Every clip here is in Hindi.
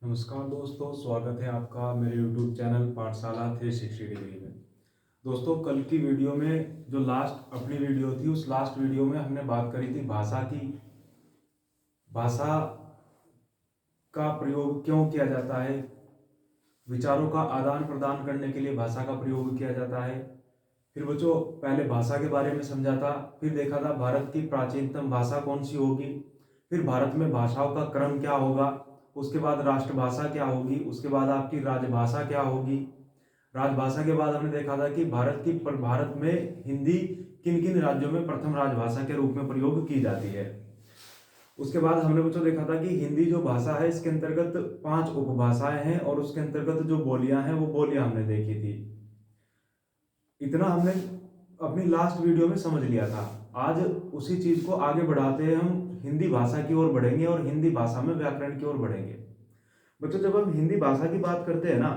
नमस्कार दोस्तों, स्वागत है आपका मेरे YouTube चैनल पाठशाला 360 डिग्री में। दोस्तों, कल की वीडियो में जो लास्ट अपनी वीडियो थी, उस लास्ट वीडियो में हमने बात करी थी भाषा का प्रयोग क्यों किया जाता है, विचारों का आदान प्रदान करने के लिए भाषा का प्रयोग किया जाता है। फिर बच्चों, पहले भाषा के बारे में समझा था, फिर देखा था भारत की प्राचीनतम भाषा कौन सी होगी, फिर भारत में भाषाओं का क्रम क्या होगा, उसके बाद राष्ट्रभाषा क्या होगी, उसके बाद आपकी राजभाषा क्या होगी। राजभाषा के बाद हमने देखा था कि भारत में हिंदी किन किन राज्यों में प्रथम राजभाषा के रूप में प्रयोग की जाती है। उसके बाद हमने बच्चों देखा था कि हिंदी जो भाषा है, इसके अंतर्गत 5 उपभाषाएं हैं और उसके अंतर्गत जो बोलियां हैं वो बोलियां हमने देखी थी। इतना हमने अपनी लास्ट वीडियो में समझ लिया था। आज उसी चीज को आगे बढ़ाते हैं, हम हिंदी भाषा की ओर बढ़ेंगे और हिंदी भाषा में व्याकरण की ओर बढ़ेंगे। बच्चों, जब हम हिंदी भाषा की बात करते हैं ना,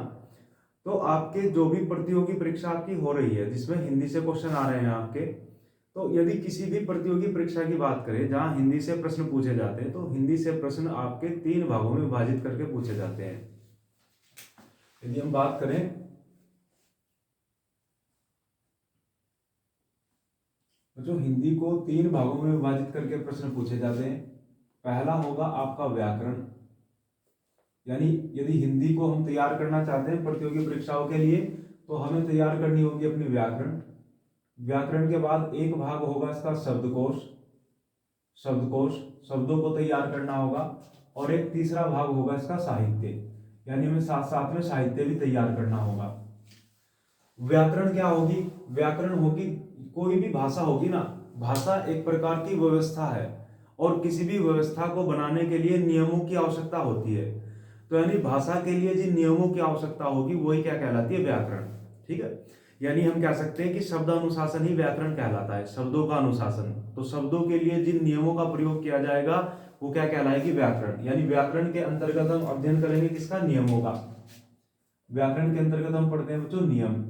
तो आपके जो भी प्रतियोगी परीक्षा आपकी हो रही है जिसमें हिंदी से क्वेश्चन आ रहे हैं आपके, तो यदि किसी भी प्रतियोगी परीक्षा की बात करें जहां हिंदी से प्रश्न पूछे जाते हैं, तो हिंदी से प्रश्न आपके 3 भागों में विभाजित करके पूछे जाते हैं। यदि हम बात करें जो हिंदी को 3 भागों में विभाजित करके प्रश्न पूछे जाते हैं, पहला होगा आपका व्याकरण। यानी यदि हिंदी को हम तैयार करना चाहते हैं प्रतियोगी परीक्षाओं के लिए, तो हमें तैयार करनी होगी अपनी व्याकरण। व्याकरण के बाद एक भाग होगा इसका शब्दकोश। शब्दों को तैयार करना होगा। और एक तीसरा भाग होगा इसका साहित्य, यानी हमें साथ साथ में साहित्य भी तैयार करना होगा। व्याकरण क्या होगी? व्याकरण होगी, कोई भी भाषा होगी ना, भाषा एक प्रकार की व्यवस्था है और किसी भी व्यवस्था को बनाने के लिए नियमों की आवश्यकता होती है। तो यानी भाषा के लिए जिन नियमों की आवश्यकता होगी वही क्या कहलाती है? व्याकरण। ठीक है, यानी हम कह सकते हैं कि शब्दानुशासन ही व्याकरण कहलाता है, शब्दों का अनुशासन। तो शब्दों के लिए जिन नियमों का प्रयोग किया जाएगा वो क्या कहलाएगी? व्याकरण। यानी व्याकरण के अंतर्गत हम अध्ययन करेंगे किसका? नियमों का। व्याकरण के अंतर्गत हम पढ़ते हैं बच्चों नियम।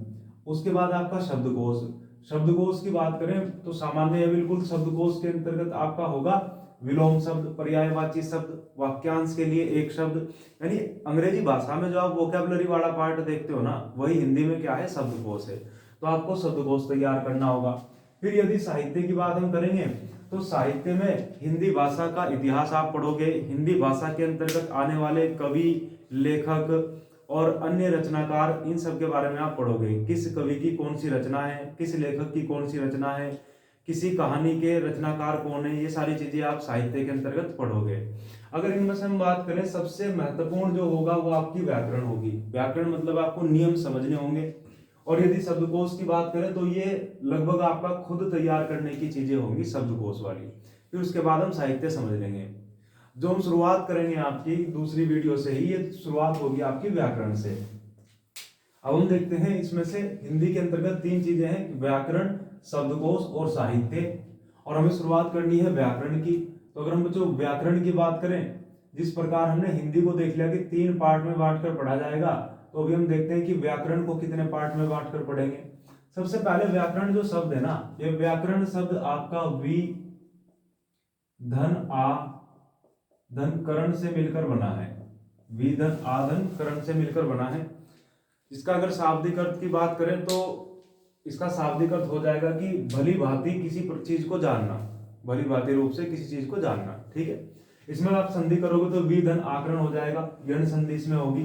उसके बाद आपका शब्दकोश। शब्दकोश की बात करें तो सामान्य है बिल्कुल। शब्दकोश के अंतर्गत आपका होगा विलोम शब्द, पर्यायवाची शब्द, वाक्यांश के लिए एक शब्द। यानी अंग्रेजी भाषा में जो आप वोकैबुलरी वाला पार्ट देखते हो ना, वही हिंदी में क्या है? शब्दकोश है। तो आपको शब्दकोश तैयार करना होगा। फिर यदि साहित्य की बात हम करेंगे तो साहित्य में हिंदी भाषा का इतिहास आप पढ़ोगे। हिंदी भाषा के अंतर्गत आने वाले कवि, लेखक और अन्य रचनाकार, इन सब के बारे में आप पढ़ोगे। किस कवि की कौन सी रचना है, किस लेखक की कौन सी रचना है, किसी कहानी के रचनाकार कौन है, ये सारी चीजें आप साहित्य के अंतर्गत पढ़ोगे। अगर इनमें से हम बात करें, सबसे महत्वपूर्ण जो होगा वो आपकी व्याकरण होगी। व्याकरण मतलब आपको नियम समझने होंगे। और यदि शब्दकोश की बात करें तो ये लगभग आपका खुद तैयार करने की चीजें होंगी शब्दकोश वाली। फिर उसके बाद हम साहित्य समझ लेंगे। जो हम शुरुआत करेंगे आपकी दूसरी वीडियो से ही, ये शुरुआत होगी आपकी व्याकरण से। अब हम देखते हैं इसमें से हिंदी के अंतर्गत 3 चीजें हैं, व्याकरण, शब्दकोश और साहित्य। और हमें शुरुआत करनी है व्याकरण की। तो अगर हम बच्चों व्याकरण की बात करें, जिस प्रकार हमने हिंदी को देख लिया कि 3 पार्ट में बांटकर पढ़ा जाएगा, तो अभी हम देखते हैं कि व्याकरण को कितने पार्ट में बांटकर पढ़ेंगे। सबसे पहले व्याकरण जो शब्द है ना, ये व्याकरण शब्द आपका वी धन आ धन करण से मिलकर बना है। वी धन आ धन करण से मिलकर बना है। इसका अगर शाब्दिक अर्थ की बात करें तो इसका शाब्दिक अर्थ हो जाएगा कि भली भांति किसी चीज को जानना, भली भांति रूप से किसी चीज को जानना। ठीक है, इसमें आप संधि करोगे तो वी धन आकरण हो जाएगा, यण संधि इसमें होगी।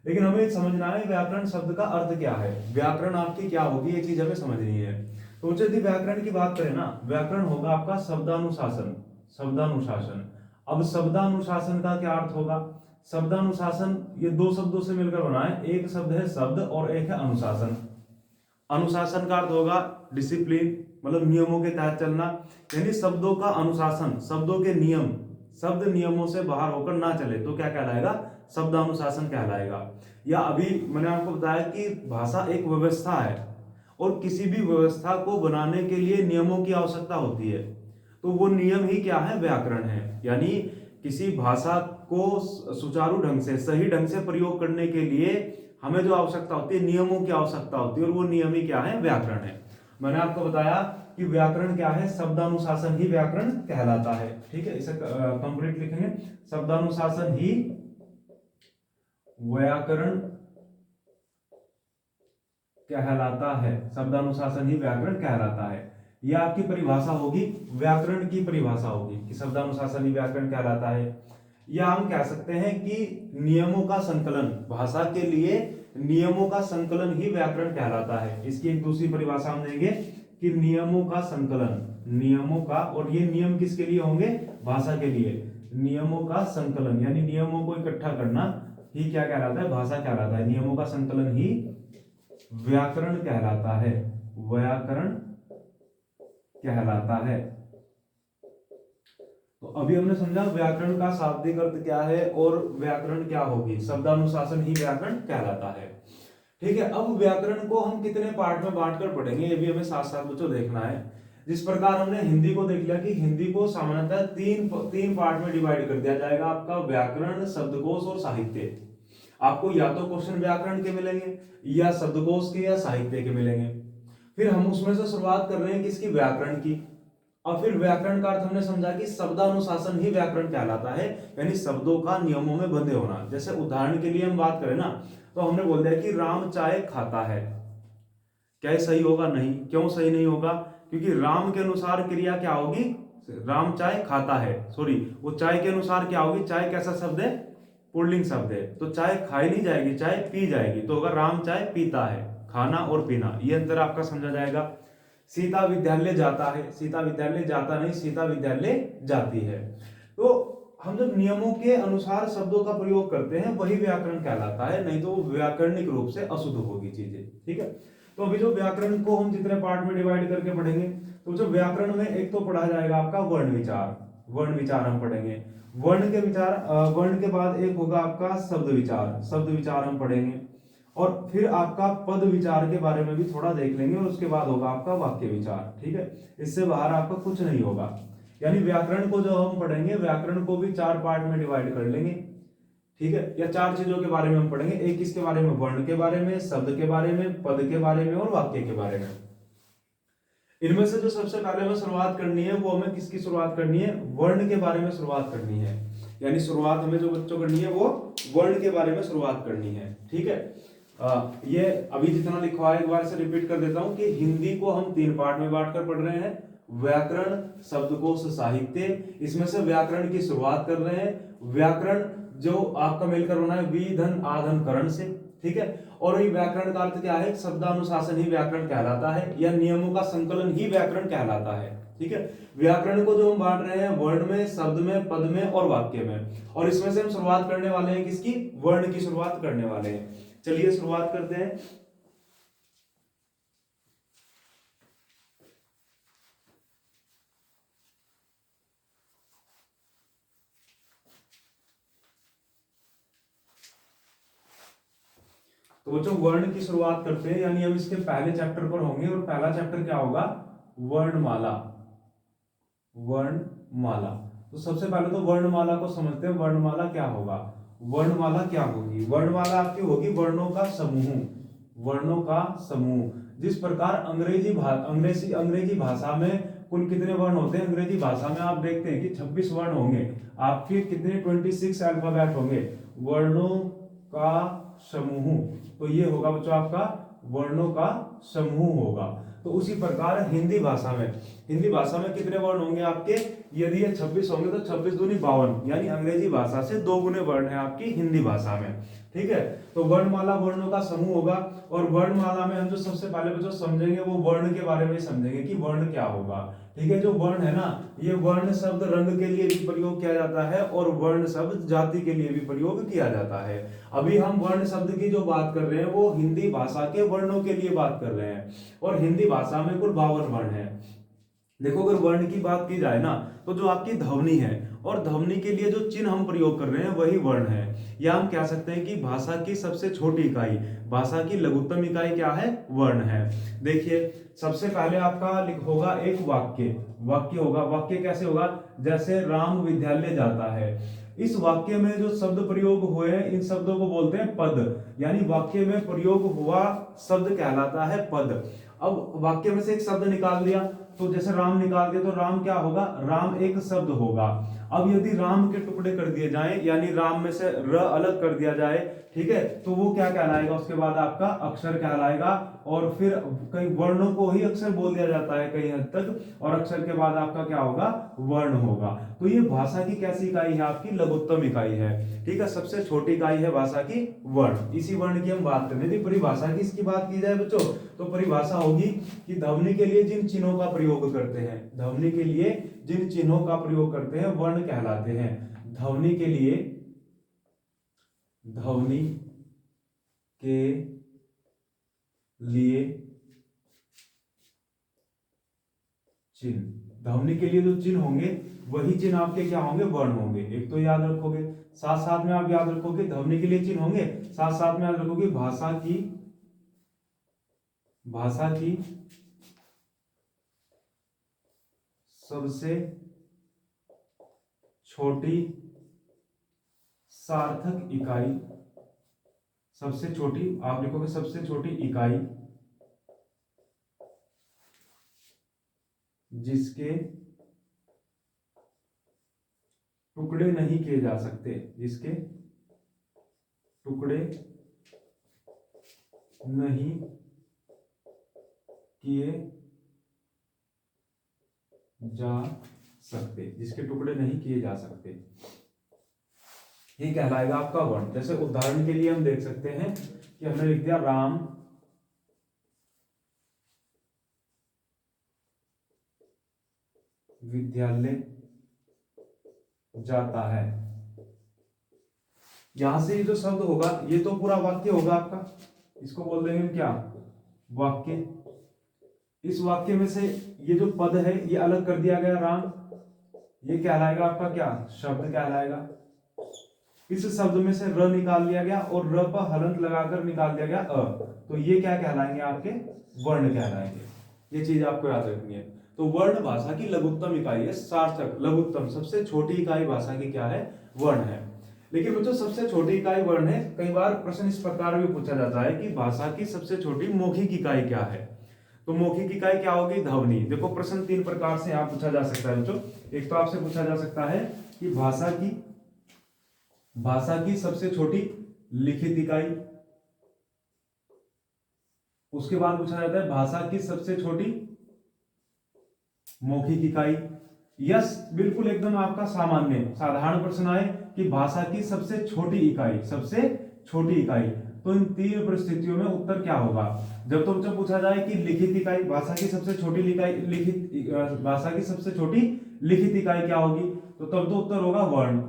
लेकिन हमें समझना है व्याकरण शब्द का अर्थ क्या है, व्याकरण आपकी क्या होगी, ये चीज हमें समझनी है। तो यदि व्याकरण की बात करें ना, व्याकरण होगा आपका शब्दानुशासन। शब्दानुशासन। अब शब्दानुशासन का क्या अर्थ होगा? शब्दानुशासन ये 2 शब्दों से मिलकर बना है। एक शब्द है शब्द और एक है अनुशासन। अनुशासन का अर्थ होगा डिसिप्लिन, मतलब नियमों के तहत चलना। यानी शब्दों का अनुशासन, शब्दों के नियम, शब्द नियमों से बाहर होकर ना चले तो क्या कहलाएगा? शब्दानुशासन कहलाएगा। या अभी मैंने आपको बताया कि भाषा एक व्यवस्था है और किसी भी व्यवस्था को बनाने के लिए नियमों की आवश्यकता होती है। तो वो नियम ही क्या है? व्याकरण है। यानी किसी भाषा को सुचारू ढंग से, सही ढंग से प्रयोग करने के लिए हमें जो आवश्यकता होती है, नियमों की आवश्यकता होती है, और वो नियम ही क्या है? व्याकरण है। मैंने आपको बताया कि व्याकरण क्या है? शब्दानुशासन ही व्याकरण कहलाता है। ठीक है, इसे कंप्लीट लिखेंगे, शब्दानुशासन ही व्याकरण कहलाता है, शब्दानुशासन ही व्याकरण कहलाता है। यह आपकी परिभाषा होगी, व्याकरण की परिभाषा होगी कि शब्दानुशासन ही व्याकरण कहलाता है। या हम कह सकते हैं कि नियमों का संकलन, भाषा के लिए नियमों का संकलन ही व्याकरण कहलाता है। इसकी एक दूसरी परिभाषा हम देंगे कि नियमों का संकलन, नियमों का, और ये नियम किसके लिए होंगे, भाषा के लिए। नियमों का संकलन यानी नियमों को इकट्ठा करना ही क्या कहलाता है, भाषा कहलाता है। नियमों का संकलन ही व्याकरण कहलाता है, व्याकरण कहलाता है। तो अभी हमने समझा व्याकरण का शाब्दिक अर्थ क्या है और व्याकरण क्या होगी, शब्दानुशासन ही व्याकरण कहलाता है। ठीक है, अब व्याकरण को हम कितने पार्ट में बांटकर पढ़ेंगे ये भी हमें साथ साथ बच्चों देखना है। जिस प्रकार हमने हिंदी को देख लिया कि हिंदी को सामान्यतः तीन पार्ट में डिवाइड कर दिया जाएगा, आपका व्याकरण, शब्दकोश और साहित्य। आपको या तो क्वेश्चन व्याकरण के मिलेंगे या शब्दकोश के या साहित्य के मिलेंगे। फिर हम उसमें से शुरुआत कर रहे हैं किसकी, व्याकरण की। और फिर व्याकरण का अर्थ हमने समझा कि शब्दानुशासन ही व्याकरण कहलाता है, यानी शब्दों का नियमों में बंधे होना। जैसे उदाहरण के लिए हम बात करें ना, तो हमने बोल दिया कि राम चाय खाता है। क्या ये सही होगा? नहीं। क्यों सही नहीं होगा? क्योंकि राम के अनुसार क्रिया क्या होगी, राम चाय खाता है, सॉरी वो चाय के अनुसार क्या होगी, चाय कैसा शब्द है, पुल्लिंग शब्द है, तो चाय खाई नहीं जाएगी, चाय पी जाएगी। तो अगर राम चाय पीता है, खाना और पीना, ये अंतर आपका समझा जाएगा। सीता विद्यालय जाता है, सीता विद्यालय जाता नहीं, सीता विद्यालय जाती है। तो हम जब नियमों के अनुसार शब्दों का प्रयोग करते हैं वही व्याकरण कहलाता है, नहीं तो व्याकरणिक रूप से अशुद्ध होगी चीजें। ठीक है, तो अभी जो व्याकरण को हम जितने पार्ट में डिवाइड करके पढ़ेंगे, तो जो व्याकरण में एक तो पढ़ा जाएगा आपका वर्ण विचार, वर्ण विचार हम पढ़ेंगे। वर्ण के विचार, वर्ण के बाद एक होगा आपका शब्द विचार, शब्द विचार हम पढ़ेंगे। और फिर आपका पद विचार के बारे में भी थोड़ा देख लेंगे, और उसके बाद होगा आपका वाक्य विचार। ठीक है, इससे बाहर आपका कुछ नहीं होगा। यानी व्याकरण को जो हम पढ़ेंगे, व्याकरण को भी 4 पार्ट में डिवाइड कर लेंगे। ठीक है, या 4 चीजों के बारे में हम पढ़ेंगे, एक किसके बारे में, वर्ण के बारे में, शब्द के बारे में, पद के बारे में और वाक्य के बारे में। इनमें से जो सबसे पहले हमें शुरुआत करनी है वो हमें किसकी शुरुआत करनी है, वर्ण के बारे में शुरुआत करनी है। यानी शुरुआत हमें जो बच्चों करनी है वो वर्ण के बारे में शुरुआत करनी है। ठीक है, ये अभी जितना लिखवा है एक बार से रिपीट कर देता हूं कि हिंदी को हम 3 पार्ट में बांट कर पढ़ रहे हैं, व्याकरण, शब्दकोश, साहित्य। इसमें से व्याकरण की शुरुआत कर रहे हैं। व्याकरण जो आपका मिलकर बना है वी धन आधन करण से। ठीक है, और ये व्याकरण का अर्थ क्या है, शब्दानुशासन ही व्याकरण कहलाता है, या नियमों का संकलन ही व्याकरण कहलाता है। ठीक है, व्याकरण को जो हम बांट रहे हैं वर्ण में, शब्द में, पद में और वाक्य में, और इसमें से हम शुरुआत करने वाले हैं किसकी, वर्ण की शुरुआत करने वाले हैं। चलिए शुरुआत करते हैं। तो बच्चों वर्ण की शुरुआत करते हैं, यानी हम इसके पहले चैप्टर पर होंगे, और पहला चैप्टर क्या होगा, वर्णमाला। वर्णमाला, तो सबसे पहले तो वर्णमाला को समझते हैं। वर्णमाला क्या होगा, वर्णमाला क्या होगी, वर्णमाला आपकी होगी वर्णों का समूह, वर्णों का समूह। जिस प्रकार अंग्रेजी भाषा में कुल कितने वर्ण होते हैं, अंग्रेजी भाषा में आप देखते हैं कि 26 वर्ण होंगे, आपके कितने 26 अल्फाबेट होंगे, वर्णों का समूह। तो ये होगा बच्चों आपका वर्णों का समूह होगा। तो उसी प्रकार हिंदी भाषा में कितने वर्ण होंगे आपके, यदि ये 26 होंगे तो 26 दूनी 52, यानी अंग्रेजी भाषा से 2 गुने वर्ण है आपकी हिंदी भाषा में। ठीक है, तो वर्णमाला वर्णों का समूह होगा। और वर्णमाला में हम जो सबसे पहले बच्चों समझेंगे वो वर्ण के बारे में समझेंगे कि वर्ण क्या होगा। ठीक है, जो वर्ण है ना, ये वर्ण शब्द रंग के लिए भी प्रयोग किया जाता है और वर्ण शब्द जाति के लिए भी प्रयोग किया जाता है। अभी हम वर्ण शब्द की जो बात कर रहे हैं वो हिंदी भाषा के वर्णों के लिए बात कर रहे हैं, और हिंदी भाषा में कुल 52 वर्ण है। देखो अगर वर्ण की बात की जाए ना, तो जो आपकी ध्वनि है, और ध्वनि के लिए जो चिन्ह हम प्रयोग कर रहे हैं वही वर्ण है। या हम कह सकते हैं कि भाषा की सबसे छोटी इकाई, भाषा की लघुत्तम इकाई क्या है, वर्ण है। देखिए सबसे पहले आपका होगा एक वाक्य होगा। वाक्य कैसे होगा, जैसे राम विद्यालय जाता है, इस वाक्य में जो शब्द प्रयोग हुए हैं इन शब्दों को बोलते हैं पद, यानी वाक्य में प्रयोग हुआ शब्द कहलाता है पद। अब वाक्य में से एक शब्द निकाल दिया, तो जैसे राम निकाल दिया तो राम क्या होगा, राम एक शब्द होगा। अब यदि राम के टुकड़े कर दिए जाएं, यानी राम में से र अलग कर दिया जाए, ठीक है, तो वो क्या कहलाएगा, उसके बाद आपका अक्षर कहलाएगा। और फिर कई वर्णों को ही अक्षर बोल दिया जाता है कई हद तक, और अक्षर के बाद आपका क्या होगा, वर्ण होगा। तो ये भाषा की कैसी इकाई है, आपकी लघुत्तम इकाई है, ठीक है। सबसे छोटी इकाई है भाषा की वर्ण। इसी वर्ण की हम बात करें। यदि परिभाषा की इसकी बात की जाए बच्चों, तो परिभाषा होगी कि ध्वनि के लिए जिन चिन्हों का प्रयोग करते हैं, ध्वनि के लिए जिन चिन्हों का प्रयोग करते हैं वर्ण कहलाते हैं। ध्वनि के लिए, ध्वनि के लिए चिन्ह, ध्वनि के लिए जो चिन्ह होंगे वही चिन्ह आपके क्या होंगे, वर्ण होंगे। एक तो याद रखोगे, साथ साथ में आप याद रखोगे ध्वनि के लिए चिन्ह होंगे, साथ साथ में याद रखोगे भाषा की सबसे छोटी सार्थक इकाई, सबसे छोटी आप लिखोगे सबसे छोटी इकाई जिसके टुकड़े नहीं किए जा सकते, जिसके टुकड़े नहीं किए जा सकते, जिसके टुकड़े नहीं किए जा सकते, ये कहलाएगा आपका वर्ण। जैसे उदाहरण के लिए हम देख सकते हैं कि हमने लिख दिया राम विद्यालय जाता है। यहां से ये जो शब्द होगा ये तो पूरा वाक्य होगा आपका, इसको बोल देंगे हम क्या, वाक्य। इस वाक्य में से ये जो पद है ये अलग कर दिया गया राम, ये कहलाएगा आपका क्या, शब्द कहलाएगा। इस शब्द में से र निकाल लिया गया और र पर हलंत लगाकर निकाल दिया गया अ, तो ये क्या कहलाएंगे, आपके वर्ण कहलाएंगे। ये चीज आपको याद रखनी है। तो वर्ण भाषा की लघुत्तम इकाई है, सार्थक लघुत्तम सबसे छोटी इकाई भाषा की क्या है, वर्ण है। लेकिन बच्चों सबसे छोटी इकाई वर्ण है। कई बार प्रश्न इस प्रकार भी पूछा जाता है कि भाषा की सबसे छोटी मौखिक इकाई क्या है। तो मौखिक इकाई क्या होगी, ध्वनि। देखो प्रश्न तीन प्रकार से यहाँ पूछा जा सकता है बच्चों। एक तो आपसे पूछा जा सकता है कि भाषा की सबसे छोटी लिखित इकाई, उसके बाद पूछा जाता है भाषा की सबसे छोटी मौखिक इकाई। यस बिल्कुल एकदम आपका सामान्य साधारण प्रश्न आए कि भाषा की सबसे छोटी इकाई, सबसे छोटी इकाई, तो इन तीन परिस्थितियों में उत्तर क्या होगा। जब तो बच्चों पूछा जाए कि लिखित इकाई, भाषा की सबसे छोटी इकाई लिखित, भाषा की सबसे छोटी लिखित इकाई क्या होगी, तो तब तो उत्तर होगा वर्ण।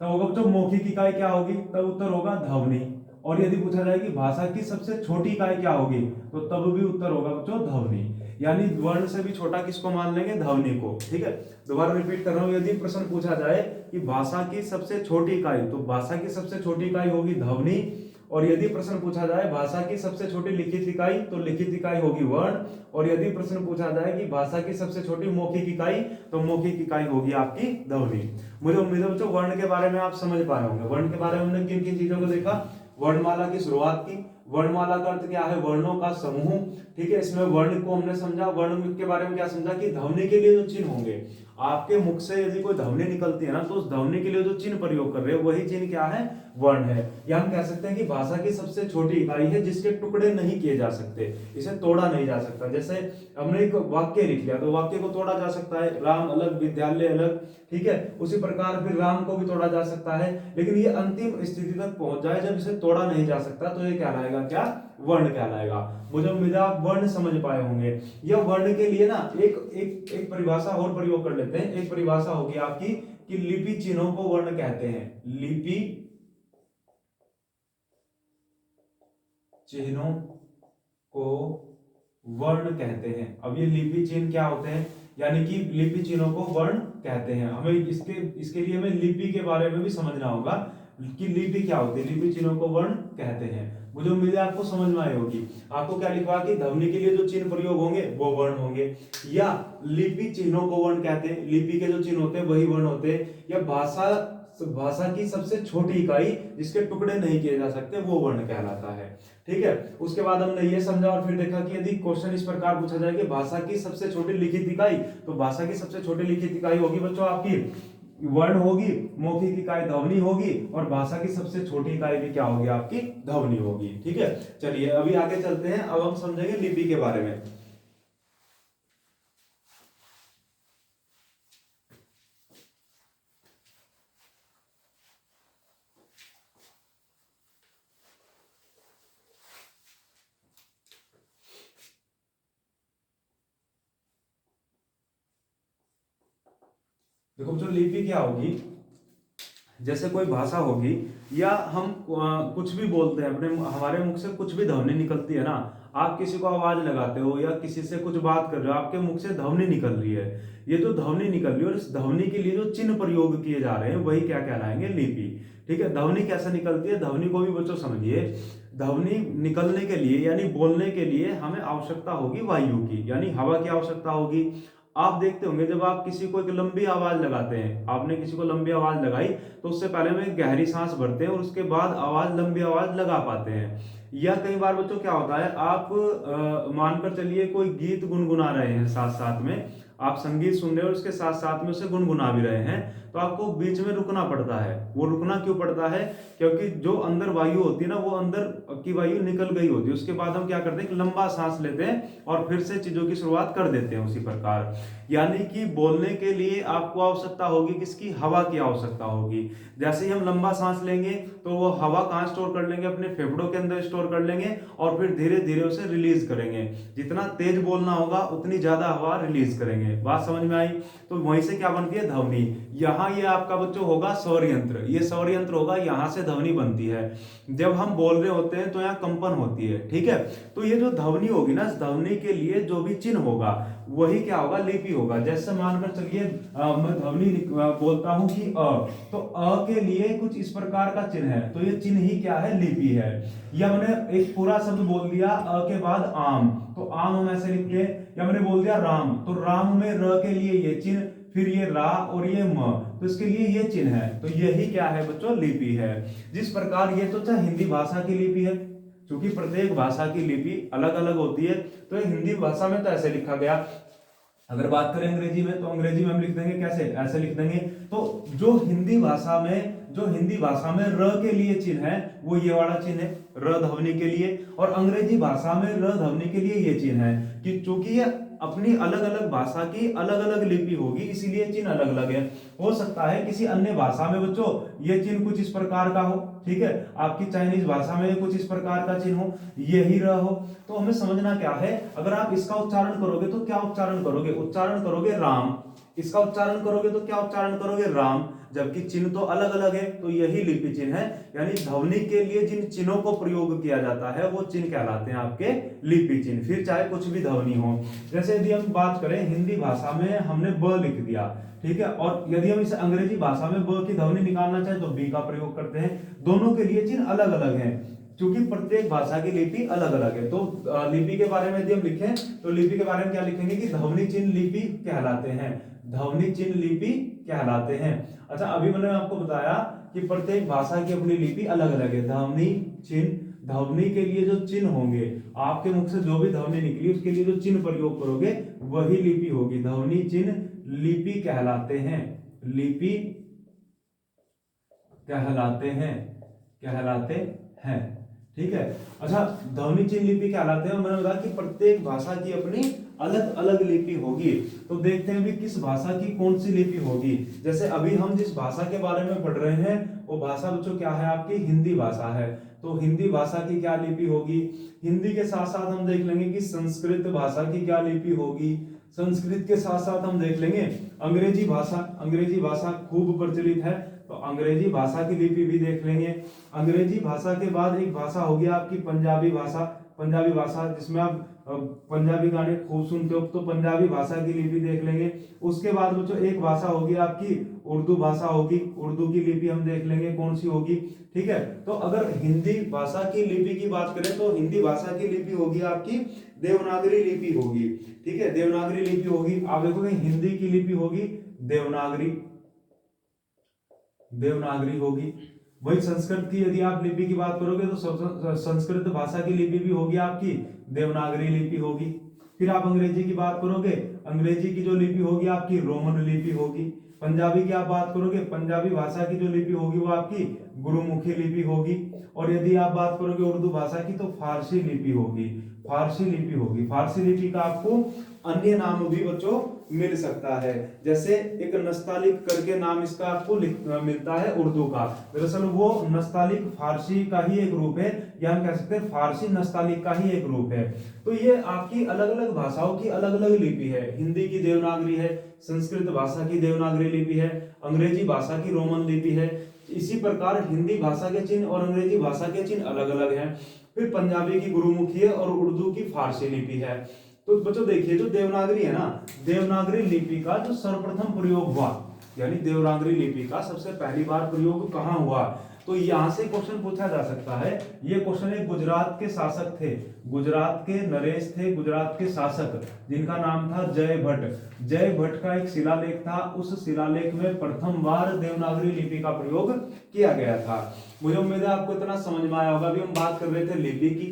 तब होगा बच्चों मौखिक इकाई क्या होगी, तब उत्तर होगा ध्वनि। और यदि पूछा जाए कि भाषा की सबसे छोटी इकाई क्या होगी, तो तब भी उत्तर होगा बच्चों ध्वनि। यानी वर्ण से भी छोटा किसको मान लेंगे, ध्वनि को। ठीक है, दोबारा रिपीट कर रहा हूं। यदि प्रश्न पूछा जाए कि भाषा की सबसे छोटी इकाई, तो भाषा की सबसे छोटी इकाई होगी ध्वनि। और यदि प्रश्न पूछा जाए भाषा की सबसे छोटी लिखित इकाई, तो लिखित इकाई होगी वर्ण। और यदि प्रश्न पूछा जाए कि भाषा की सबसे छोटी मौखिक इकाई, तो मौखिक इकाई होगी आपकी ध्वनि। मुझे उम्मीद है बच्चों वर्ण के बारे में आप समझ पा रहे होंगे। वर्ण के बारे में हमने किन किन चीजों को देखा, वर्णमाला की शुरुआत की। वर्णमाला का अर्थ क्या है, वर्णों का समूह। ठीक है, इसमें वर्ण को हमने समझा। वर्ण के बारे में क्या समझा कि ध्वनि के लिए जो चिन्ह होंगे, आपके मुख से यदि कोई ध्वनि निकलती है ना, तो उस ध्वनि के लिए जो चिन्ह प्रयोग कर रहे हो वही चिन्ह क्या है, वर्ण है। या हम कह सकते हैं कि भाषा की सबसे छोटी इकाई है जिसके टुकड़े नहीं किए जा सकते, इसे तोड़ा नहीं जा सकता। जैसे हमने एक वाक्य लिख लिया, तो वाक्य को तोड़ा जा सकता है, राम अलग विद्यालय अलग। ठीक है, उसी प्रकार फिर राम को भी तोड़ा जा सकता है, लेकिन ये अंतिम स्थिति तक पहुंच जाए जब इसे तोड़ा नहीं जा सकता, तो ये कहलाएगा क्या, वर्ण कहलाएगा। मुझे उम्मीद है आप वर्ण समझ पाए होंगे। यह वर्ण के लिए ना एक परिभाषा और प्रयोग कर लेते हैं। एक परिभाषा होगी आपकी कि लिपि चिन्हों को वर्ण कहते हैं। लिपि चिन्हों को वर्ण कहते हैं। अब ये लिपि चिन्ह क्या होते हैं, यानी कि लिपि चिन्हों को वर्ण कहते हैं। हमें इसके लिए हमें लिपि के बारे में भी समझना होगा कि लिपि क्या होती है। लिपि चिन्हों को वर्ण कहते हैं। मुझे उम्मीद है आपको समझ में आई होगी। आपको क्या लिखवा कि ध्वनि के लिए जो चिन्ह प्रयोग होंगे वो वर्ण होंगे, या लिपि चिन्हों को वर्ण कहते हैं। लिपि के जो चिन्ह होते हैं वही वर्ण होते हैं। या भाषा की सबसे छोटी इकाई जिसके टुकड़े नहीं किए जा सकते वो वर्ण कहलाता है। ठीक है, उसके बाद हमने ये समझा और फिर देखा कि यदि क्वेश्चन इस प्रकार पूछा जाए कि भाषा की सबसे छोटी लिखित इकाई, तो भाषा की सबसे छोटी लिखित इकाई होगी बच्चों आपकी वर्ण होगी, मौखिक इकाई ध्वनि होगी, और भाषा की सबसे छोटी इकाई भी क्या होगी आपकी, ध्वनि होगी। ठीक है, चलिए अभी आगे चलते हैं। अब हम समझेंगे लिपि के बारे में। देखो जो लिपि क्या होगी, जैसे कोई भाषा होगी या हम कुछ भी बोलते हैं, अपने हमारे मुख से कुछ भी ध्वनि निकलती है ना, आप किसी को आवाज लगाते हो या किसी से कुछ बात कर रहे हो, आपके मुख से ध्वनि निकल रही है। ये जो ध्वनि निकल रही है और इस ध्वनि के लिए जो चिन्ह प्रयोग किए जा रहे हैं वही क्या कहलाएंगे, लिपि। ठीक है, ध्वनि कैसे निकलती है, ध्वनि को भी बच्चों समझिए। ध्वनि निकलने के लिए यानी बोलने के लिए हमें आवश्यकता होगी वायु की, यानी हवा की आवश्यकता होगी। आप देखते होंगे जब आप किसी को एक लंबी आवाज लगाते हैं, आपने किसी को लंबी आवाज लगाई तो उससे पहले में गहरी सांस भरते हैं और उसके बाद आवाज, लंबी आवाज लगा पाते हैं। या कई बार बच्चों क्या होता है, आप मानकर चलिए कोई गीत गुनगुना रहे हैं, साथ साथ में आप संगीत सुन रहे हो, उसके साथ साथ में उसे गुनगुना भी रहे हैं, तो आपको बीच में रुकना पड़ता है। वो रुकना क्यों पड़ता है, क्योंकि जो अंदर वायु होती है ना, वो अंदर की वायु निकल गई होती है। उसके बाद हम क्या करते हैं, एक लंबा सांस लेते हैं और फिर से चीजों की शुरुआत कर देते हैं उसी प्रकार। यानी कि बोलने के लिए आपको आवश्यकता होगी किसकी, हवा की आवश्यकता होगी। जैसे ही हम लंबा सांस लेंगे तो वो हवा कहाँ स्टोर कर लेंगे, अपने फेफड़ों के अंदर स्टोर कर लेंगे और फिर धीरे धीरे उसे रिलीज करेंगे। जितना तेज बोलना होगा उतनी ज्यादा हवा रिलीज करेंगे। बात समझ में आई। तो वहीं से क्या बनती है, ध्वनि। यहाँ ये आपका बच्चों होगा सौर यंत्र, ये सौर यंत्र होगा, यहाँ से ध्वनि बनती है। जब हम बोल रहे होते हैं तो यहाँ कंपन होती है। ठीक है, तो ये जो ध्वनि होगी ना, ध्वनि के लिए जो भी चिन्ह होगा वही क्या होगा, लिपि होगा। जैसे मानकर चलिए मैं ध्वनि बोलता हूं कि अ, तो अ के लिए कुछ इस प्रकार का चिन्ह है, तो ये चिन्ह ही क्या है, लिपि है। या मैंने एक पूरा शब्द बोल दिया अ के बाद आम, तो आम हम ऐसे लिखते हैं। या मैंने बोल दिया राम, तो राम में र के लिए ये चिन्ह, फिर ये रा और ये म, तो इसके लिए ये चिन्ह है। तो यही क्या है बच्चों, लिपि है। जिस प्रकार ये तो चाहे हिंदी भाषा की लिपि है, क्योंकि प्रत्येक भाषा की लिपि अलग अलग होती है। तो हिंदी भाषा में तो ऐसे लिखा गया, अगर बात करें अंग्रेजी में तो अंग्रेजी में हम लिख देंगे कैसे, ऐसे लिख देंगे। तो जो हिंदी भाषा में र के लिए चिन्ह है वो ये वाला चिन्ह है, र ध्वनि के लिए। और अंग्रेजी भाषा में र ध्वनि के लिए ये चिन्ह है कि चूंकि ये अपनी अलग अलग भाषा की अलग अलग लिपि होगी, इसीलिए चिन्ह अलग अलग है। हो सकता है किसी अन्य भाषा में बच्चों ये चिन्ह कुछ इस प्रकार का हो, ठीक है, आपकी चाइनीज भाषा में कुछ इस प्रकार का चिन्ह हो, यही र हो। तो हमें समझना क्या है, अगर आप इसका उच्चारण करोगे तो क्या उच्चारण करोगे, उच्चारण करोगे राम। इसका उच्चारण करोगे तो क्या उच्चारण करोगे, राम। जबकि चिन्ह तो अलग अलग है, तो यही लिपि चिन्ह है। यानी ध्वनि के लिए जिन चिन्हों को प्रयोग किया जाता है वो चिन्ह कहलाते हैं आपके लिपि चिन्ह, फिर चाहे कुछ भी ध्वनि हो। जैसे यदि हम बात करें हिंदी भाषा में हमने ब लिख दिया, ठीक है, और यदि हम इसे अंग्रेजी भाषा में ब की ध्वनि निकालना चाहें तो बी का प्रयोग करते हैं। दोनों के लिए चिन्ह अलग अलग हैं, क्योंकि प्रत्येक भाषा की लिपि अलग अलग है। तो लिपि के बारे में यदि हम लिखें तो लिपि के बारे में क्या लिखेंगे कि ध्वनि चिन्ह लिपि कहलाते हैं, ध्वनि चिन्ह लिपि कहलाते हैं। अच्छा, अभी मैंने आपको बताया कि प्रत्येक भाषा की अपनी लिपि अलग अलग है। ध्वनि चिन्ह, ध्वनि के लिए जो चिन्ह होंगे, आपके मुख से जो भी ध्वनि निकली उसके लिए जो चिन्ह प्रयोग करोगे वही लिपि होगी। ध्वनि चिन्ह लिपि कहलाते हैं, लिपि कहलाते हैं, कहलाते हैं। ठीक है, अच्छा, ध्वनि चिन्ह लिपि कहलाते हैं। मैंने बताया कि प्रत्येक भाषा की अपनी अलग अलग लिपि होगी। तो देखते हैं भी किस भाषा की कौन सी लिपि होगी। जैसे अभी हम जिस भाषा के बारे में पढ़ रहे हैं वो भाषा बच्चों क्या है, आपकी हिंदी भाषा है। तो हिंदी भाषा की क्या लिपि होगी, हिंदी के साथ साथ हम देख लेंगे कि संस्कृत भाषा की क्या लिपि होगी। संस्कृत के साथ साथ हम देख लेंगे अंग्रेजी भाषा, अंग्रेजी भाषा खूब प्रचलित है, तो अंग्रेजी भाषा की लिपि भी देख लेंगे। अंग्रेजी भाषा के बाद एक भाषा होगी आपकी पंजाबी भाषा, पंजाबी भाषा जिसमें आप पंजाबी गाने खूब सुनते हो, तो पंजाबी भाषा की लिपि देख लेंगे। उसके बाद बच्चों एक भाषा होगी आपकी उर्दू भाषा होगी, उर्दू की लिपि हम देख लेंगे कौन सी होगी। ठीक है, तो अगर हिंदी भाषा की लिपि की बात करें तो हिंदी भाषा की लिपि होगी आपकी देवनागरी लिपि होगी। ठीक है, देवनागरी लिपि होगी। आप देखोगे हिंदी की लिपि होगी देवनागरी, देवनागरी होगी। वही संस्कृत की यदि आप लिपि की बात करोगे तो संस्कृत भाषा की लिपि भी होगी आपकी देवनागरी लिपि होगी। फिर आप अंग्रेजी की बात करोगे, अंग्रेजी की जो लिपि होगी आपकी रोमन लिपि होगी। पंजाबी की आप बात करोगे, पंजाबी भाषा की जो लिपि होगी वो आपकी गुरुमुखी लिपि होगी। और यदि आप बात करोगे उर्दू भाषा की तो फारसी लिपि होगी, फारसी लिपि होगी। फारसी लिपि का आपको अन्य नाम भी बच्चों मिल सकता है, जैसे एक नस्तालिक करके नाम इसका आपको मिलता है उर्दू का। दरअसल वो नस्तालिक फारसी का ही एक रूप है, या हम कह सकते हैं फारसी नस्तालिक का ही एक रूप है। तो ये आपकी अलग अलग भाषाओं की अलग अलग लिपि है। हिंदी की देवनागरी है, संस्कृत भाषा की देवनागरी लिपि है, अंग्रेजी भाषा की रोमन लिपि है। इसी प्रकार हिंदी भाषा के चिन्ह और अंग्रेजी भाषा के चिन्ह अलग अलग हैं। फिर पंजाबी की गुरुमुखी है और उर्दू की फारसी लिपि है। तो बच्चों देखिए जो देवनागरी है ना, देवनागरी लिपि का जो सर्वप्रथम प्रयोग हुआ, यानी देवनागरी लिपि का सबसे पहली बार प्रयोग कहाँ हुआ, तो यहां से क्वेश्चन पूछा जा सकता है। ये क्वेश्चन एक गुजरात के शासक थे, गुजरात के नरेश थे, गुजरात के शासक, जिनका नाम था जय भट्ट। जय भट्ट का एक शिलालेख था, उस शिलालेख में प्रथम बार देवनागरी लिपि का प्रयोग किया गया था। मुझे उम्मीद है आपको इतना समझ में आया होगा। अभी हम बात कर रहे थे लिपि की,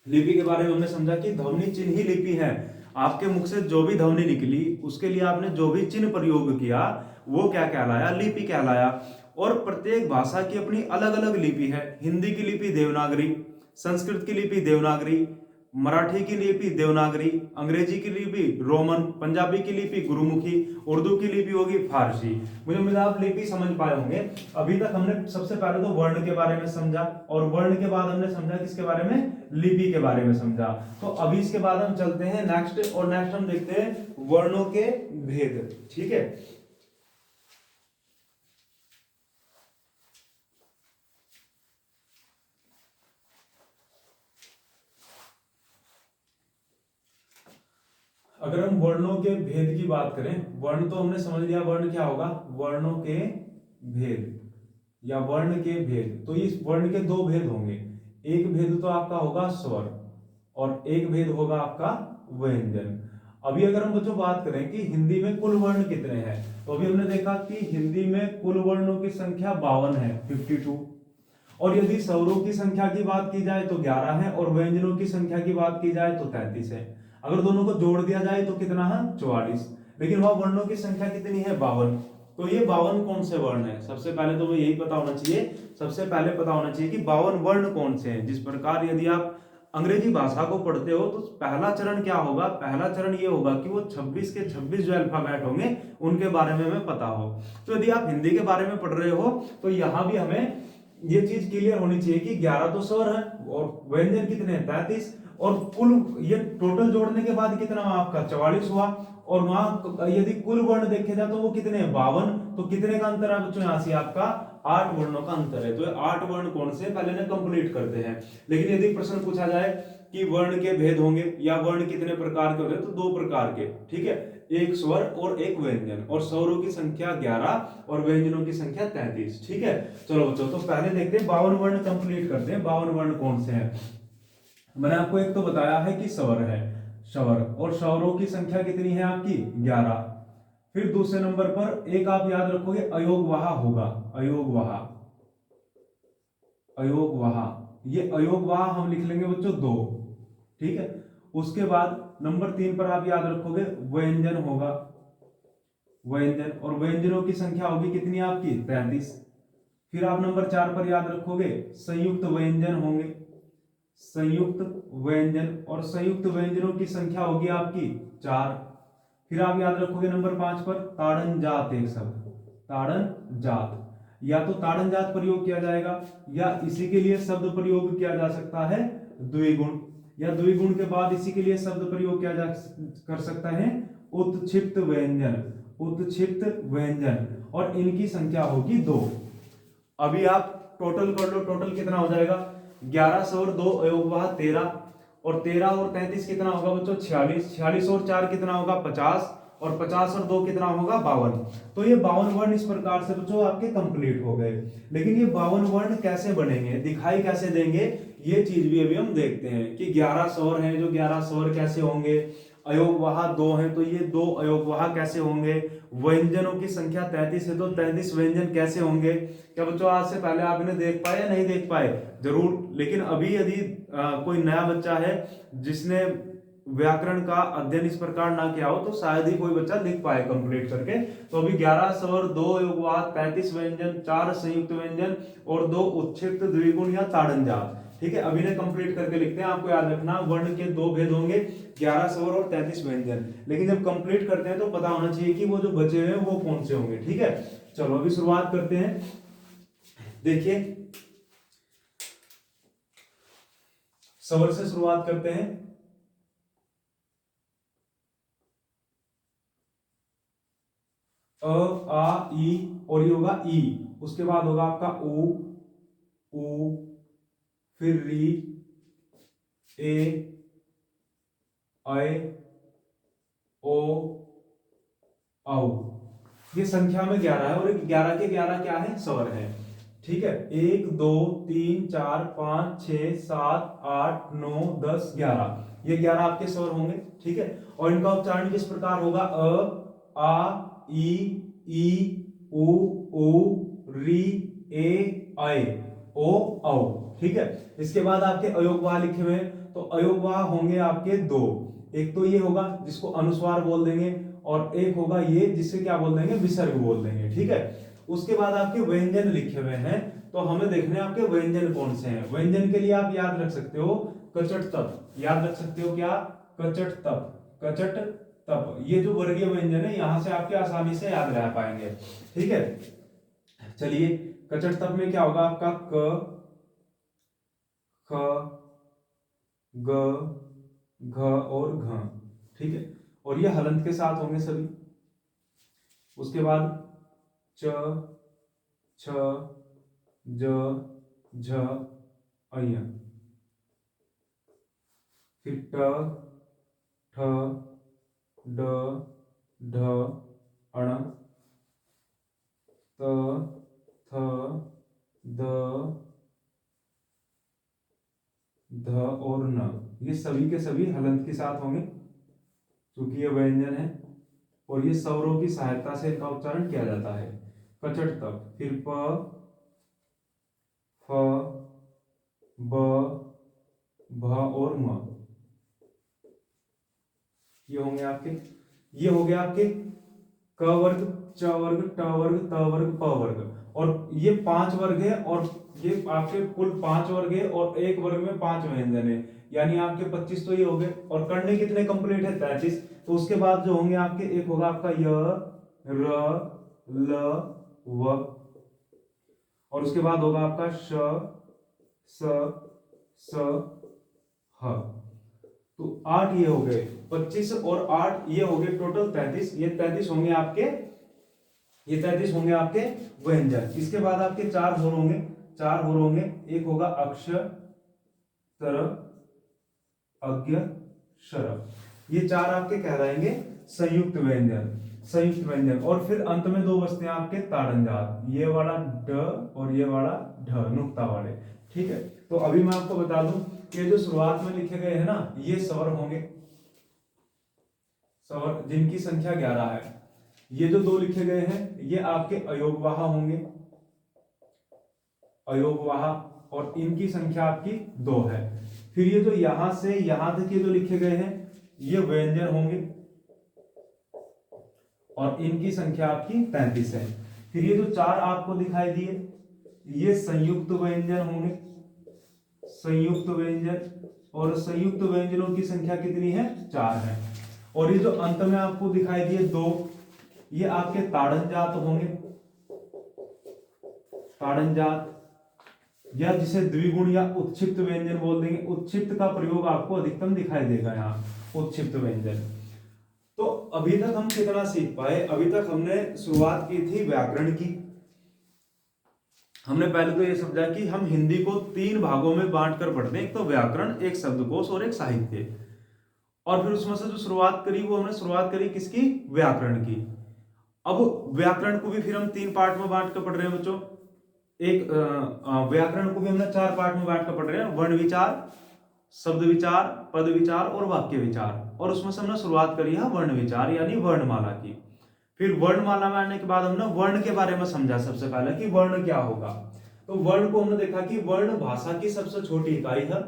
लिपि के बारे में हमने समझा कि ध्वनि चिन्ह ही लिपि है। आपके मुख से जो भी ध्वनि निकली उसके लिए आपने जो भी चिन्ह प्रयोग किया वो क्या कहलाया, लिपि कहलाया। और प्रत्येक भाषा की अपनी अलग अलग लिपि है। हिंदी की लिपि देवनागरी, संस्कृत की लिपि देवनागरी, मराठी की लिपि देवनागरी, अंग्रेजी की लिपि रोमन, पंजाबी की लिपि गुरुमुखी, उर्दू की लिपि होगी फारसी। मुझे उम्मीद है आप लिपि समझ पाए होंगे। अभी तक हमने सबसे पहले तो वर्ण के बारे में समझा, और वर्ण के बाद हमने समझा किसके बारे में, लिपि के बारे में समझा। तो अभी इसके बाद हम चलते हैं नेक्स्ट, और नेक्स्ट हम देखते हैं वर्णों के भेद। ठीक है, अगर हम वर्णों के भेद की बात करें, वर्ण तो हमने समझ लिया, वर्ण क्या होगा, वर्णों के भेद या वर्ण के भेद। तो इस वर्ण के दो भेद होंगे, एक भेद तो आपका होगा स्वर और एक भेद होगा आपका व्यंजन। अभी अगर हम बच्चों बात करें कि हिंदी में कुल वर्ण कितने हैं, तो अभी हमने देखा कि हिंदी में कुल वर्णों की संख्या 52 है, 52। और यदि स्वरों की संख्या की बात की जाए तो 11 है, और व्यंजनों की संख्या की बात की जाए तो 33 है। अगर दोनों को जोड़ दिया जाए तो कितना है, 44। लेकिन वह वर्णों की संख्या कितनी है, 52। तो ये 52 कौन से वर्ण है, सबसे पहले तो यही पता होना चाहिए, सबसे पहले पता होना चाहिए कि 52 वर्ण कौन से हैं। जिस प्रकार यदि आप अंग्रेजी भाषा को पढ़ते हो तो पहला चरण क्या होगा, पहला चरण ये होगा कि वो 26 के 26 जो अल्फाबेट होंगे उनके बारे में हमें पता हो। तो यदि आप हिंदी के बारे में पढ़ रहे हो तो यहां भी हमें ये चीज क्लियर होनी चाहिए कि 11 तो स्वर है और व्यंजन कितने हैं, 33। और कुल ये टोटल जोड़ने के बाद कितना आपका 44 हुआ। और वहां यदि कुल वर्ण देखे जाए तो वो कितने हैं, 52। तो कितने का अंतर है बच्चों, यहां से आपका 8 वर्णों का अंतर है। तो 8 वर्ण कौन से, पहले ने कंप्लीट करते हैं। लेकिन यदि प्रश्न पूछा जाए कि वर्ण के भेद होंगे या वर्ण कितने प्रकार के होंगे, तो 2 प्रकार के, ठीक है, एक स्वर और एक व्यंजन। और स्वरों की संख्या 11 और व्यंजनों की संख्या 33। ठीक है, चलो बच्चों, तो पहले देखते हैं 52 वर्ण कंप्लीट करते हैं। 52 वर्ण कौन से हैं, मैंने आपको एक तो बताया है कि स्वर है, स्वर, और स्वरों की संख्या कितनी है आपकी, 11। फिर दूसरे नंबर पर एक आप याद रखोगे अयोगवाह होगा, अयोगवाह, अयोगवाह, ये अयोगवाह हम लिख लेंगे बच्चों 2। ठीक है, उसके बाद नंबर 3 पर आप याद रखोगे व्यंजन होगा, व्यंजन, और व्यंजनों की संख्या होगी कितनी आपकी, 33। फिर आप नंबर 4 पर याद रखोगे संयुक्त व्यंजन होंगे, संयुक्त व्यंजन, और संयुक्त व्यंजनों की संख्या होगी आपकी 4। फिर आप याद रखोगे नंबर 5 पर ताड़न जात, एक शब्द ताड़न जात, या तो ताड़न जात प्रयोग किया जाएगा या इसी के लिए शब्द प्रयोग किया जा सकता है द्विगुण, या द्विगुण के बाद इसी के लिए शब्द प्रयोग किया जा कर सकता है उत्क्षिप्त व्यंजन, उत्क्षिप्त व्यंजन, और इनकी संख्या होगी 2। अभी आप टोटल कर लो, टोटल कितना हो जाएगा, 11 और 2 अयोगवाह 13, और 13 और 33 कितना होगा बच्चों, 46। 46 और 4 कितना होगा, 50, और 50 और 2 कितना होगा, 52। तो ये 52 वर्ण इस प्रकार से बच्चों आपके कंप्लीट हो गए। लेकिन ये 52 वर्ण कैसे बनेंगे, दिखाई कैसे देंगे, ये चीज भी अभी हम देखते हैं कि 11 स्वर हैं, जो 11 स्वर कैसे होंगे, अयोगवाह 2 हैं तो ये 2 अयोगवाह कैसे होंगे, व्यंजनों की संख्या 33 है तो 33 व्यंजन कैसे होंगे। क्या बच्चों आज से पहले आप इन्हें देख पाए या नहीं देख पाए, जरूर। लेकिन अभी यदि कोई नया बच्चा है जिसने व्याकरण का अध्ययन इस प्रकार ना किया हो तो शायद ही कोई बच्चा लिख पाए कंप्लीट करके। तो अभी 11 स्वर, 2 योगवाद, 35 व्यंजन, 4 संयुक्त व्यंजन और 2 उत्क्षिप्त, द्विगुण या ताड़नजात। ठीक है, अभी ने कंप्लीट करके लिखते हैं। आपको याद रखना वर्ण के 2 भेद होंगे, 11 स्वर और 33 व्यंजन। लेकिन जब कंप्लीट करते हैं तो पता होना चाहिए कि वो जो बचे हुए हैं वो कौन से होंगे। ठीक है, चलो अभी शुरुआत करते हैं। देखिए स्वर से शुरुआत करते हैं। अ, आ, ई और ये होगा ई। उसके बाद होगा आपका उ, ऊ, फिर री, ए, ऐ, ओ, औ। ये संख्या में 11 है और 11 के 11 क्या है, स्वर है। ठीक है, 1 2 3 4 5 6 7 8 9 10 11, ये 11 आपके स्वर होंगे। ठीक है, और इनका उच्चारण किस प्रकार होगा, अ, आ, ई, उ, री, ए, ऐ, ओ, औ। ठीक है, इसके बाद आपके अयोगवाह लिखे हुए हैं। तो अयोगवाह होंगे आपके 2। एक तो ये होगा जिसको अनुस्वार बोल देंगे, और एक होगा ये जिससे क्या बोल देंगे, विसर्ग बोल देंगे। ठीक है, उसके बाद आपके व्यंजन लिखे हुए हैं। तो हमें देखने आपके व्यंजन कौन से हैं। व्यंजन के लिए आप याद रख सकते हो कचट तप, याद रख सकते हो क्या, कचट तप, कचट तप। ये जो वर्गीय व्यंजन है यहां से आपके आसानी से याद रह पाएंगे। ठीक है, चलिए कचट तप में क्या होगा आपका, क, ख, ग, घ और घ। ठीक है, और ये हलंत के साथ होंगे सभी। उसके बाद च, छ, ज, झ, अय, फिर ट, ठ, ड, ढ, अण, त, थ, द, ध और न। ये सभी के सभी हलंत के साथ होंगे क्योंकि ये व्यंजन है और ये स्वरों की सहायता से इनका उच्चारण किया जाता है। कचट तक, फिर प, फ, ब, भ और म, ये होंगे आपके। ये हो गया आपके क वर्ग, च वर्ग, ट वर्ग, त वर्ग, प वर्ग। और ये 5 वर्ग है और ये आपके कुल 5 वर्ग है और एक वर्ग में 5 व्यंजन है, यानी आपके 25 तो ये हो गए। और करने कितने कंप्लीट है, 33। तो उसके बाद जो होंगे आपके, एक होगा आपका य, र, ल, व, और उसके बाद होगा आपका श, स, ह। तो 8 ये हो गए, 25 और 8 ये हो गए टोटल 33। ये 33 होंगे आपके, ये 33 होंगे आपके व्यंजन। इसके बाद आपके 4 होर होंगे, 4 होर होंगे। एक होगा अक्ष, तर, अज्ञ, शर। ये 4 आपके कहलाएंगे संयुक्त व्यंजन, संयुक्त व्यंजन। और फिर अंत में 2 बचते हैं आपके ताड़नजात, ये वाला ड और ये वाला ढ, नुक्ता वाले। ठीक है, तो अभी मैं आपको बता दूं कि जो शुरुआत में लिखे गए हैं ना, ये स्वर होंगे, स्वर जिनकी संख्या 11 है। ये जो 2 लिखे गए हैं ये आपके अयोगवाह होंगे, अयोगवाह, और इनकी संख्या आपकी 2 है। फिर ये जो यहां से यहां तक ये जो लिखे गए हैं ये व्यंजन होंगे और इनकी संख्या आपकी 33 है। फिर ये जो 4 आपको दिखाई दिए ये संयुक्त व्यंजन होंगे, संयुक्त व्यंजन, और संयुक्त व्यंजनों की संख्या कितनी है, 4 है। और ये जो अंत में आपको दिखाई दिए 2, ये आपके ताड़नजात होंगे, ताड़नजात, या जिसे द्विगुण या उत्क्षिप्त व्यंजन बोल देंगे। उत्क्षिप्त का प्रयोग आपको अधिकतम दिखाई देगा यहाँ, उत्क्षिप्त व्यंजन। तो अभी तक हम कितना सीख पाए, अभी तक हमने शुरुआत की थी व्याकरण की। हमने पहले तो ये समझा कि हम हिंदी को 3 भागों में बांट कर पढ़ते हैं, एक तो व्याकरण, एक शब्दकोश और एक साहित्य। और फिर उसमें से जो शुरुआत करी वो हमने शुरुआत करी किसकी, व्याकरण की। अब व्याकरण को भी फिर हम 3 पार्ट में बांट कर पढ़ रहे हैं बच्चों। एक व्याकरण को भी हमने 4 पार्ट में बांट कर पढ़ रहे हैं, वर्ण विचार, शब्द विचार, पद विचार और वाक्य विचार। और उसमें से हमने शुरुआत करी है वर्ण विचार यानी वर्णमाला की। फिर वर्णमाला में आने के बाद हमने वर्ण के बारे में समझा सबसे पहले कि वर्ण क्या होगा। तो वर्ण को हमने देखा कि वर्ण भाषा की सबसे छोटी इकाई है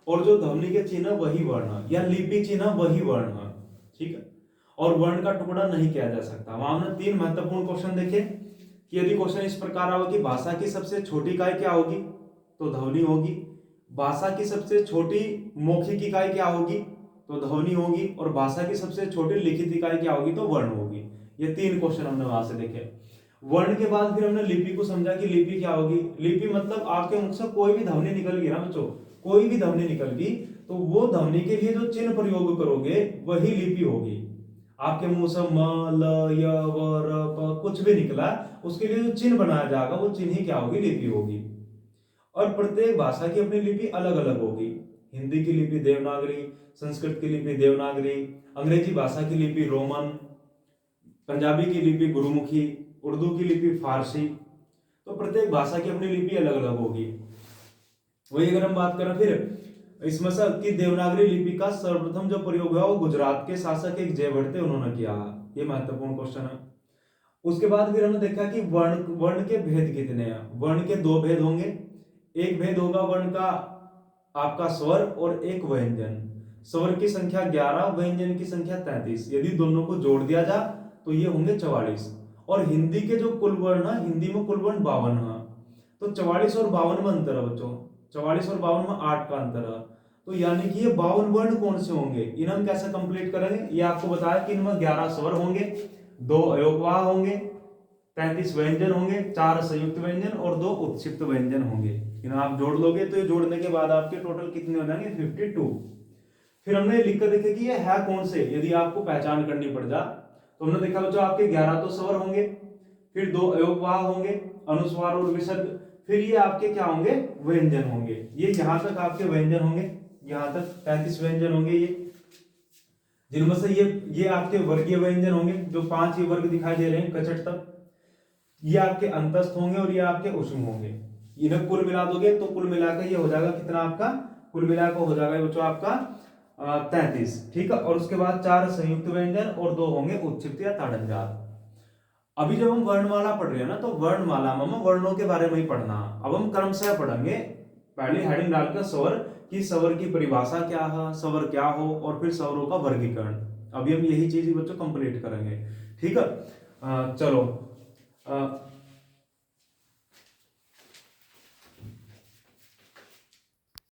और जो ध्वनि के चिन्ह वही वर्ण, या लिपि चिन्ह वही वर्ण, ठीक है। और वर्ण का टुकड़ा नहीं किया जा सकता। वहां हमने 3 महत्वपूर्ण क्वेश्चन देखे कि यदि क्वेश्चन इस प्रकार आओ कि भाषा की सबसे छोटी इकाई क्या होगी, तो ध्वनि होगी। भाषा की सबसे छोटी मौखिक इकाई क्या होगी, तो ध्वनि होगी। और भाषा की सबसे छोटी लिखित इकाई क्या होगी, तो वर्ण होगी। ये 3 क्वेश्चन हमने वहां से देखे। वर्ण के बाद फिर हमने लिपि को समझा कि लिपि क्या होगी। लिपि मतलब आपके मुख से कोई भी ध्वनि निकल गई ना बच्चों, कोई भी ध्वनि निकल गई, तो वो ध्वनि के लिए जो चिन्ह प्रयोग करोगे वही लिपि होगी। आपके मुंह से म, ल, य, व, र, प कुछ भी निकला, उसके लिए जो चिन्ह बनाया जाएगा वो चिन्ह ही क्या होगी, लिपि होगी। और प्रत्येक भाषा की अपनी लिपि अलग अलग होगी। हिंदी की लिपि देवनागरी, संस्कृत की लिपि देवनागरी, अंग्रेजी भाषा की लिपि रोमन, पंजाबी की लिपि गुरुमुखी, उर्दू की लिपि फारसी। तो प्रत्येक भाषा की अपनी लिपि अलग अलग होगी। वही अगर हम बात करें फिर इसमें से कि देवनागरी लिपि का सर्वप्रथम जो प्रयोग हुआ वो गुजरात के शासक एक जयभट्ट थे, उन्होंने किया। ये महत्वपूर्ण क्वेश्चन है। उसके बाद फिर हमने देखा कि वर्ण वर्ण के भेद कितने हैं। वर्ण के 2 भेद होंगे। एक भेद होगा वर्ण का आपका स्वर और एक व्यंजन। स्वर की संख्या 11, व्यंजन की संख्या 33। यदि दोनों को जोड़ दिया जा तो ये होंगे 44। और हिंदी के जो कुल वर्ण है, हिंदी में कुल वर्ण 52 है। तो 44 और 52 में अंतर है बच्चों। 44 और 52 में 8 का अंतर है। तो यानी कि ये 52 वर्ण कौन से होंगे, इन्हें हम कैसे कंप्लीट करेंगे। ये आपको बताया कि इनमें 11 स्वर होंगे, 2 अयोगवाह होंगे, 33 व्यंजन होंगे, 4 संयुक्त व्यंजन और 2 उत्क्षिप्त व्यंजन होंगे। इन्हें आप जोड़ लोगे तो ये जोड़ने के बाद आपके टोटल कितने हो जाएंगे, 52। फिर हमने लिख कर देखे कि ये है कौन से, यदि आपको पहचान करनी पड़ जा तो हमने देखा बच्चों आपके 11 तो स्वर होंगे, फिर 2 अयोगवाह होंगे, अनुस्वार और विसर्ग, फिर ये आपके क्या होंगे, व्यंजन होंगे। ये यहां तक आपके व्यंजन होंगे, यहां तक 33 व्यंजन होंगे ये, जिनमें से ये आपके वर्गीय व्यंजन होंगे, जो 5 ये वर्ग दिखाई दे रहे हैं कचट तक। ये आपके अंतस्थ होंगे और ये आपके उष्म होंगे। इन्हें कुल मिला दोगे तो कुल मिलाकर ये हो जाएगा कितना आपका, कुल मिलाकर हो जाएगा बच्चों आपका 33, ठीक है। और उसके बाद 4 संयुक्त व्यंजन और 2 होंगे उत्क्षिप्त या ताड़नजात। अभी जब हम वर्णमाला पढ़ रहे हैं ना, तो वर्णमाला में हम वर्णों के बारे में ही पढ़ना। अब हम क्रमशः पढ़ेंगे। पहले हेडिंग डालकर स्वर कि स्वर की परिभाषा क्या है, स्वर क्या हो, और फिर स्वरों का वर्गीकरण। अभी हम यही चीज बच्चों कंप्लीट करेंगे, ठीक है। चलो